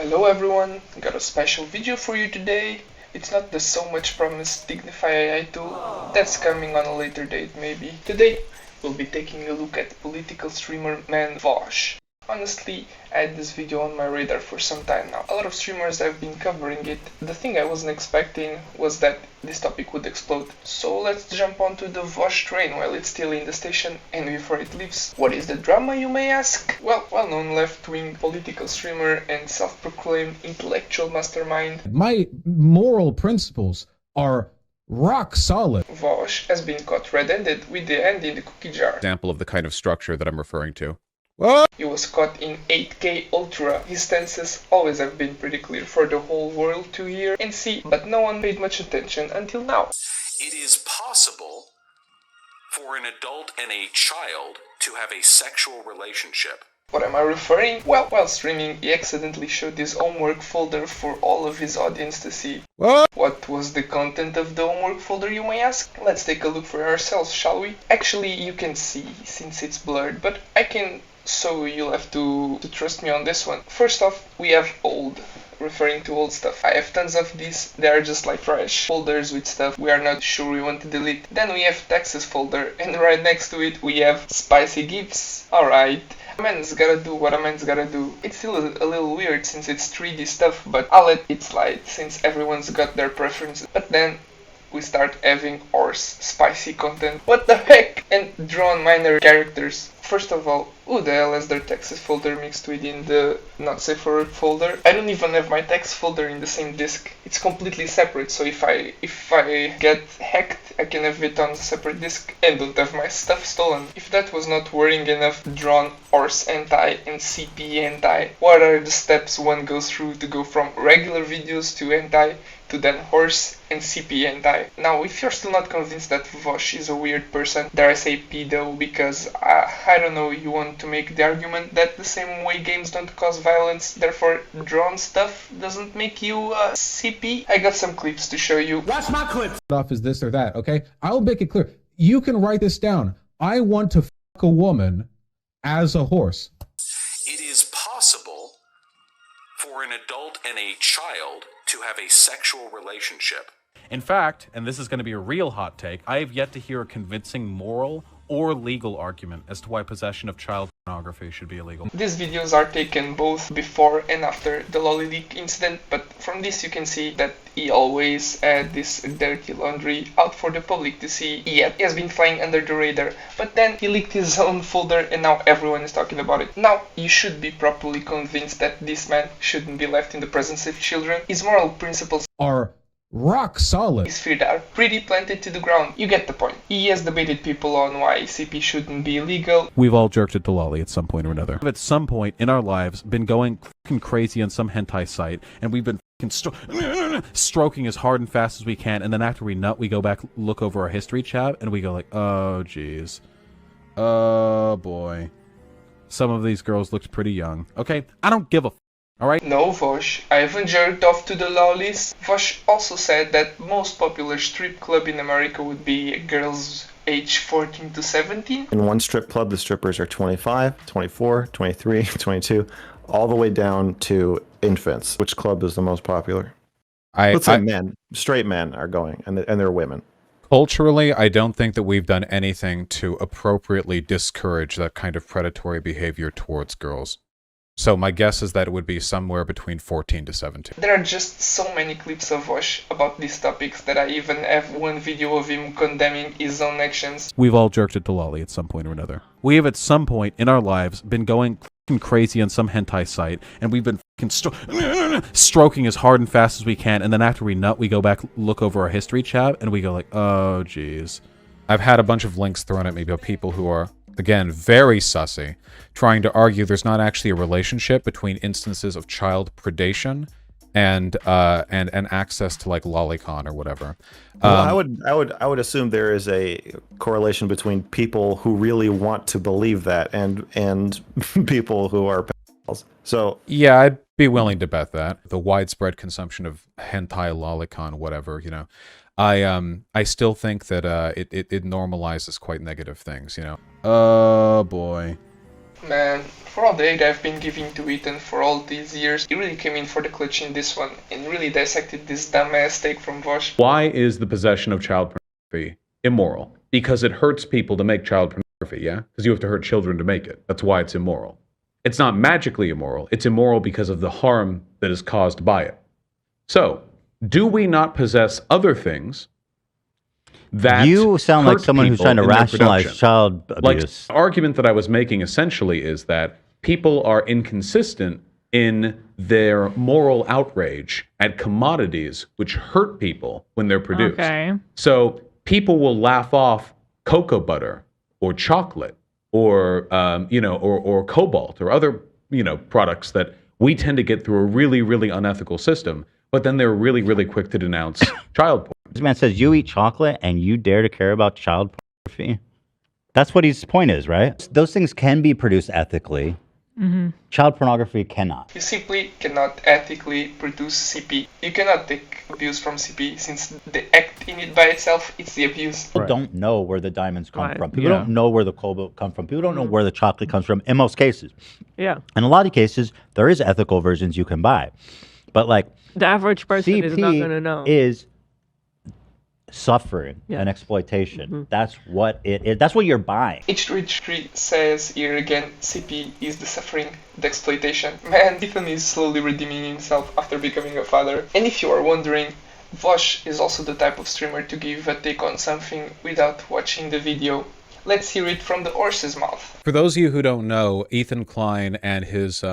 Hello everyone, got a special video for you today. It's not the so much promised Dignify AI tool, that's coming on a later date maybe. Today we'll be taking a look at political streamer man Vaush. Honestly, I had this video on my radar for some time now. A lot of streamers have been covering it. The thing I wasn't expecting was that this topic would explode. So let's jump onto the Vaush train while it's still in the station and before it leaves. What is the drama, you may ask? Well, well-known left-wing political streamer and self-proclaimed intellectual mastermind, my moral principles are rock solid. Vaush has been caught red-handed with the hand in the cookie jar. Example of the kind of structure that I'm referring to. He was caught in 8K Ultra. His stances always have been pretty clear for the whole world to hear and see, but no one paid much attention until now. It is possible for an adult and a child to have a sexual relationship. What am I referring? Well, while streaming, he accidentally showed his homework folder for all of his audience to see. What was the content of the homework folder, you may ask? Let's take a look for ourselves, shall we? Actually, you can see since it's blurred, but I can, so you'll have to trust me on this one. First off, we have old, referring to old stuff. I have tons of these, they are just like trash folders with stuff we are not sure we want to delete. Then we have taxes folder, and right next to it we have spicy gifts. Alright. A man's gotta do what a man's gotta do. It's still a little weird since it's 3D stuff, but I'll let it slide since everyone's got their preferences. But then we start having horse spicy content. What the heck? And drawn minor characters. First of all, who the hell has their Texas folder mixed within the not safe for work folder? I don't even have my text folder in the same disk. It's completely separate, so if I get hacked, I can have it on a separate disk and don't have my stuff stolen. If that was not worrying enough, drawn horse hentai and CP hentai. What are the steps one goes through to go from regular videos to hentai to then horse and CP hentai? Now, if you're still not convinced that Vaush is a weird person, dare I say pedo, because I don't know, you want to make the argument that the same way games don't cause violence, therefore drawn stuff doesn't make you CP? I got some clips to show you. Watch my clips. Stuff is this or that, okay? I'll make it clear. You can write this down. I want to fuck a woman as a horse. It is possible for an adult and a child to have a sexual relationship. In fact, and this is going to be a real hot take, I have yet to hear a convincing moral or legal argument as to why possession of child pornography should be illegal. These videos are taken both before and after the lolly leak incident, but from this you can see that he always had this dirty laundry out for the public to see, yet he has been flying under the radar. But then he leaked his own folder and now everyone is talking about it. Now, you should be properly convinced that this man shouldn't be left in the presence of children. His moral principles are rock solid. His feet are pretty planted to the ground. You get the point. He has debated people on why CP shouldn't be illegal. We've all jerked it to lolly at some point or another. We've at some point in our lives been going fucking crazy on some hentai site, and we've been stroking as hard and fast as we can, and then after we nut, we go back, look over our history chat, and we go like, oh jeez. Oh boy. Some of these girls looked pretty young. Okay, I don't give a alright? No, Vaush, I haven't jerked off to the lollies. Vaush also said that most popular strip club in America would be girls age 14 to 17. In one strip club, the strippers are 25, 24, 23, 22, all the way down to infants. Which club is the most popular? Let's say men, straight men are going, and they're women. Culturally, I don't think that we've done anything to appropriately discourage that kind of predatory behavior towards girls. So my guess is that it would be somewhere between 14 to 17. There are just so many clips of Vaush about these topics that I even have one video of him condemning his own actions. We've all jerked it to lolly at some point or another. We have at some point in our lives been going fucking crazy on some hentai site, and we've been fucking stroking as hard and fast as we can, and then after we nut, we go back, look over our history chat, and we go like, oh jeez. I've had a bunch of links thrown at me by people who are, again, very sussy, trying to argue there's not actually a relationship between instances of child predation and access to like lolicon or whatever. Well, I would assume there is a correlation between people who really want to believe that and people who are pedophiles. So yeah, I'd be willing to bet that the widespread consumption of hentai, lolicon, whatever, you know. I still think that it normalizes quite negative things, you know. Oh boy. Man, for all the hate I've been giving to Ethan for all these years, he really came in for the clutch in this one and really dissected this dumbass take from Vaush. Why is the possession of child pornography immoral? Because it hurts people to make child pornography, yeah? Because you have to hurt children to make it. That's why it's immoral. It's not magically immoral. It's immoral because of the harm that is caused by it. So, do we not possess other things that you sound like hurt someone who's people trying to in their rationalize production? child abuse. The argument that I was making essentially is that people are inconsistent in their moral outrage at commodities which hurt people when they're produced. Okay. So people will laugh off cocoa butter or chocolate or or cobalt or other products that we tend to get through a really, really unethical system, but then they're really, really quick to denounce child porn. This man says you eat chocolate and you dare to care about child pornography. That's what his point is, right? Those things can be produced ethically. Mm-hmm. Child pornography cannot. You simply cannot ethically produce CP. You cannot take abuse from CP since the act in it by itself, it's the abuse. People don't know where the diamonds come from. People don't know where the cobalt come from. People don't know where the chocolate comes from in most cases. Yeah. In a lot of cases, there is ethical versions you can buy. But like the average person CP is not going to know. Is suffering and exploitation. Mm-hmm. That's what it is. That's what you're buying. H3 says here again, CP is the suffering, the exploitation. Man, Ethan is slowly redeeming himself after becoming a father. And if you are wondering, Vaush is also the type of streamer to give a take on something without watching the video. Let's hear it from the horse's mouth. For those of you who don't know, Ethan Klein and his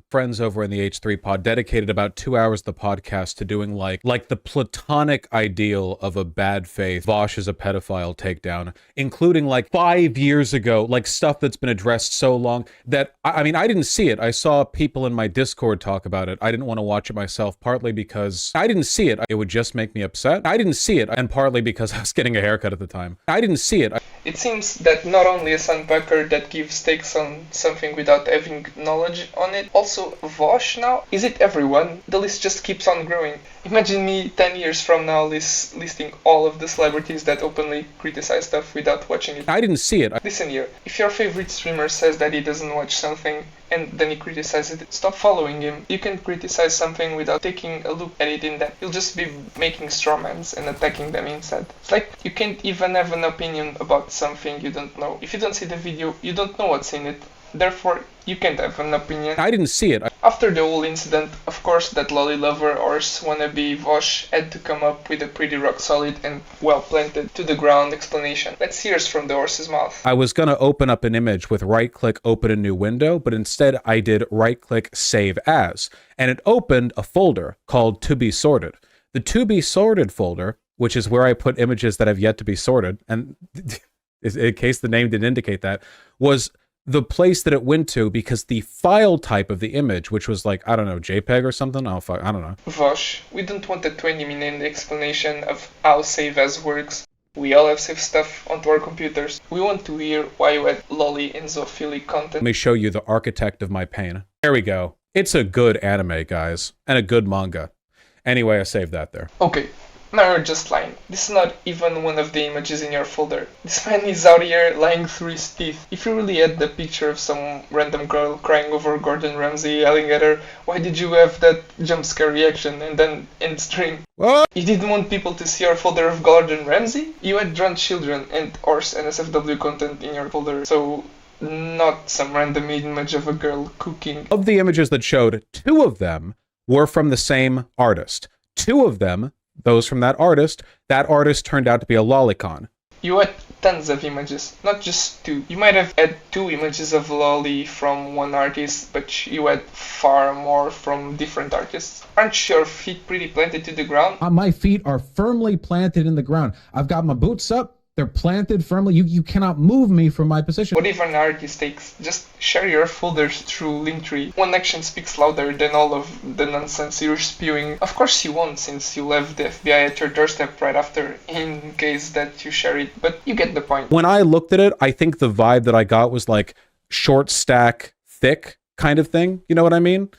friends over in the H3 pod dedicated about 2 hours of the podcast to doing like the platonic ideal of a bad faith Vaush is a pedophile takedown, including like 5 years ago, like stuff that's been addressed so long that, I mean, I didn't see it. I saw people in my Discord talk about it. I didn't want to watch it myself, partly because I didn't see it. It would just make me upset. I didn't see it, and partly because I was getting a haircut at the time. I didn't see it. It seems that not only a sunpacker that gives takes on something without having knowledge on it, also Vaush now? Is it everyone? The list just keeps on growing. Imagine me 10 years from now listing all of the celebrities that openly criticize stuff without watching it. I didn't see it. Listen here, if your favorite streamer says that he doesn't watch something and then he criticizes it, stop following him. You can criticize something without taking a look at it in depth. You'll just be making strawmans and attacking them instead. It's like you can't even have an opinion about something you don't know. If you don't see the video, you don't know what's in it. Therefore, you can't have an opinion. I didn't see it. After the whole incident, of course, that lolly lover horse wannabe Vaush had to come up with a pretty rock solid and well planted to the ground explanation. Let's hear it from the horse's mouth. I was going to open up an image with right click open a new window, but instead I did right click save as, and it opened a folder called to be sorted. The to be sorted folder, which is where I put images that have yet to be sorted, and in case the name didn't indicate that, was the place that it went to because the file type of the image, which was like, I don't know, JPEG or something? I don't know. Vaush, we don't want a 20-minute explanation of how save as works. We all have saved stuff onto our computers. We want to hear why you had lolly and zoophilic content. Let me show you the architect of my pain. There we go. It's a good anime, guys, and a good manga. Anyway, I saved that there. Okay. Now you're just lying. This is not even one of the images in your folder. This man is out here lying through his teeth. If you really had the picture of some random girl crying over Gordon Ramsay yelling at her, why did you have that jump scare reaction and then end stream? What? You didn't want people to see your folder of Gordon Ramsay? You had drunk children and horse and SFW content in your folder, so not some random image of a girl cooking. Of the images that showed, 2 of them were from the same artist. 2 of them, those from that artist turned out to be a lolicon. You had tons of images, not just 2. You might have had 2 images of lolly from one artist, but you had far more from different artists. Aren't your feet pretty planted to the ground? My feet are firmly planted in the ground. I've got my boots up. They're planted firmly. You cannot move me from my position. Whatever an artist takes, just share your folders through Linktree. One action speaks louder than all of the nonsense you're spewing. Of course you won't, since you left the FBI at your doorstep right after, in case that you share it, but you get the point. When I looked at it, I think the vibe that I got was like short stack, thick kind of thing. You know what I mean?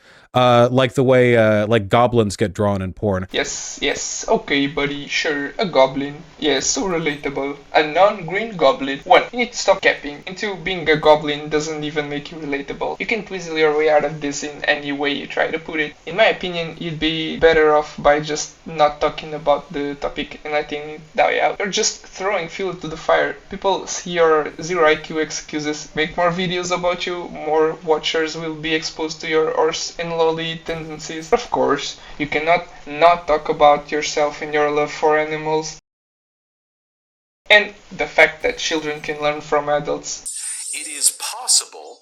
Like the way like goblins get drawn in porn. Yes, okay, buddy, sure, a goblin. Yes, so relatable. A non-green goblin. One, you need to stop capping. And two, being a goblin doesn't even make you relatable. You can twizzle your way out of this in any way you try to put it. In my opinion, you'd be better off by just not talking about the topic and letting it die out. Or just throwing fuel to the fire. People see your zero IQ excuses, make more videos about you, more watchers will be exposed to your horse and lolly tendencies. Of course, you cannot not talk about yourself and your love for animals. And the fact that children can learn from adults. It is possible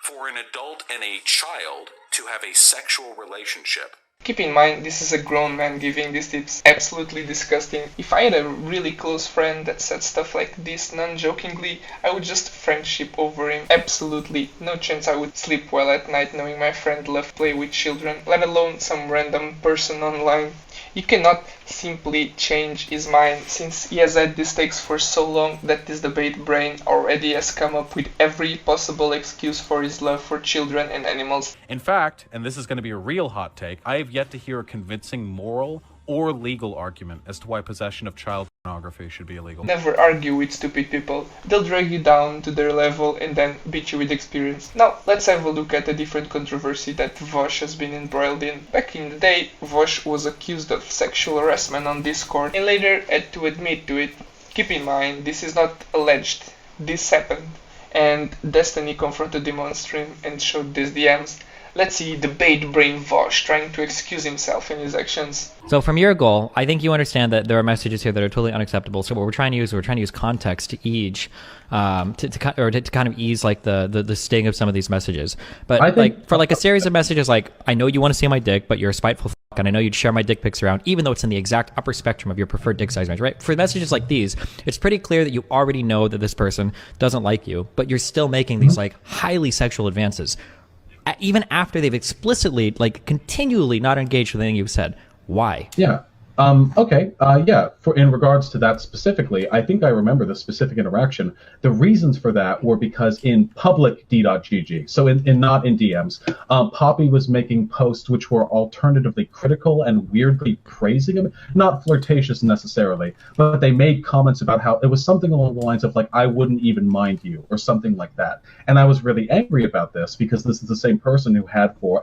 for an adult and a child to have a sexual relationship. Keep in mind, this is a grown man giving these tips. Absolutely disgusting. If I had a really close friend that said stuff like this non-jokingly, I would just friendship over him. Absolutely. No chance I would sleep well at night knowing my friend loved to play with children, let alone some random person online. You cannot simply change his mind, since he has had these takes for so long that this debate brain already has come up with every possible excuse for his love for children and animals. In fact, and this is going to be a real hot take, I have yet to hear a convincing moral or legal argument as to why possession of child pornography should be illegal. Never argue with stupid people. They'll drag you down to their level and then beat you with experience. Now, let's have a look at a different controversy that Vaush has been embroiled in. Back in the day, Vaush was accused of sexual harassment on Discord and later had to admit to it. Keep in mind, this is not alleged. This happened. And Destiny confronted him on stream and showed these DMs. Let's see debate brain Vaush trying to excuse himself in his actions. So from your goal, I think you understand that there are messages here that are totally unacceptable. So what we're trying to use context to ease, to kind of ease like the sting of some of these messages. But I think, like for like a series of messages like, I know you want to see my dick, but you're a spiteful fuck, and I know you'd share my dick pics around, even though it's in the exact upper spectrum of your preferred dick size range, right? For messages like these, it's pretty clear that you already know that this person doesn't like you, but you're still making these like highly sexual advances. Even after they've explicitly, like, continually not engaged with anything you've said. Why? Yeah. Okay. Yeah. In regards to that specifically, I think I remember the specific interaction. The reasons for that were because in public d.gg, so in not in DMs, Poppy was making posts which were alternatively critical and weirdly praising him, not flirtatious necessarily, but they made comments about how it was something along the lines of like, I wouldn't even mind you, or something like that. And I was really angry about this because this is the same person who had for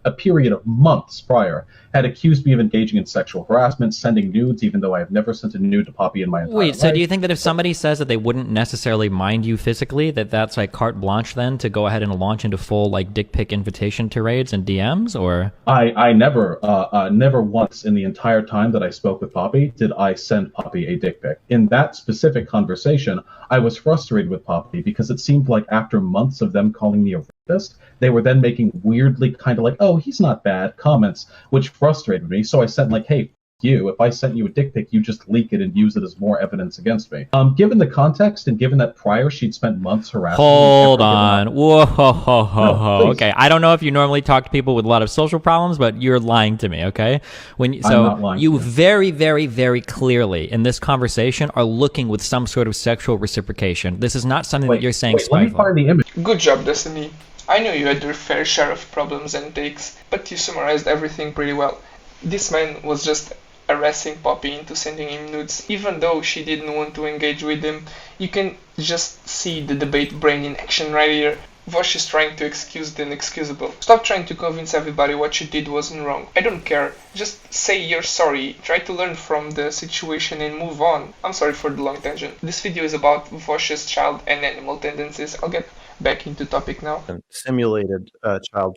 a period of months prior, had accused me of engaging in sexual harassment, sending nudes, even though I have never sent a nude to Poppy in my entire life. Wait, so do you think that if somebody says that they wouldn't necessarily mind you physically, that's like carte blanche then to go ahead and launch into full like dick pic invitation tirades and DMs, or? I never once in the entire time that I spoke with Poppy did I send Poppy a dick pic. In that specific conversation, I was frustrated with Poppy because it seemed like after months of them calling me a rapist, they were then making weirdly kind of like, oh, he's not bad comments, which frustrated me. So I sent like, hey, you, if I sent you a dick pic, you just leak it and use it as more evidence against me. Given the context and given that prior she'd spent months harassing Hold on. Whoa, ho, ho, ho, ho. Okay, I don't know if you normally talk to people with a lot of social problems, but you're lying to me, okay? I'm not lying you to you. very, very, very clearly in this conversation are looking with some sort of sexual reciprocation. This is not something that you're saying spiteful. Let me find the image. Good job, Destiny. I know you had your fair share of problems and takes, but you summarized everything pretty well. This man was just harassing Poppy into sending him nudes, even though she didn't want to engage with him. You can just see the debate brain in action right here. Vaush is trying to excuse the inexcusable. Stop trying to convince everybody what you did wasn't wrong. I don't care. Just say you're sorry. Try to learn from the situation and move on. I'm sorry for the long tangent. This video is about Vaush's child and animal tendencies. I'll get back into topic now. Simulated child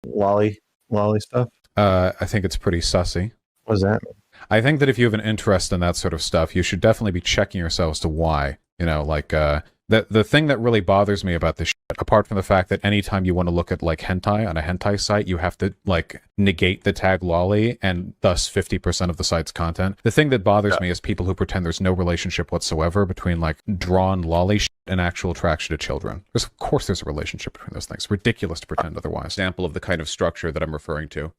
lolly stuff. I think it's pretty sussy. What does that mean? I think that if you have an interest in that sort of stuff, you should definitely be checking yourself as to why. You know, like, the thing that really bothers me about this shit, apart from the fact that anytime you want to look at, like, hentai on a hentai site, you have to, like, negate the tag lolly and thus 50% of the site's content. The thing that bothers me is people who pretend there's no relationship whatsoever between, like, drawn lolly shit and actual attraction to children. Of course there's a relationship between those things. Ridiculous to pretend otherwise. Example of the kind of structure that I'm referring to.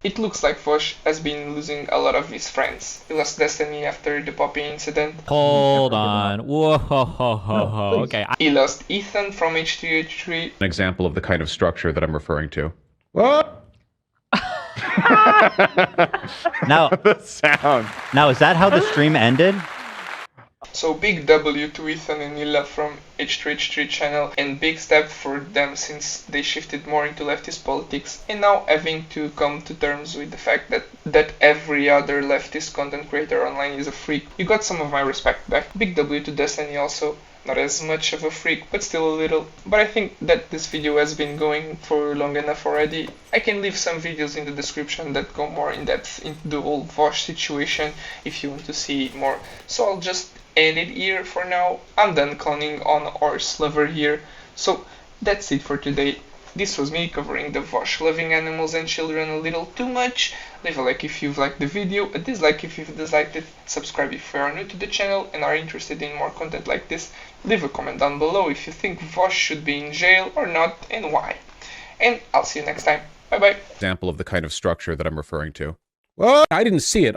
It looks like Vaush has been losing a lot of his friends. He lost Destiny after the Poppy incident. Hold on. Whoa, ho, ho, ho, ho. Okay. He lost Ethan from H3H3. An example of the kind of structure that I'm referring to. What? Now, the sound. Now, is that how the stream ended? So big W to Ethan and Nila from H3H3 channel, and big step for them since they shifted more into leftist politics and now having to come to terms with the fact that every other leftist content creator online is a freak. You got some of my respect back. Big W to Destiny also. Not as much of a freak, but still a little. But I think that this video has been going for long enough already. I can leave some videos in the description that go more in depth into the whole Vaush situation if you want to see more. So I'll just end it here for now. I'm done clowning on Horse Lover here. So that's it for today. This was me covering the Vaush loving animals and children a little too much. Leave a like if you've liked the video, a dislike if you've disliked it, subscribe if you are new to the channel and are interested in more content like this. Leave a comment down below if you think Vaush should be in jail or not and why. And I'll see you next time. Bye bye. Example of the kind of structure that I'm referring to. Well, I didn't see it.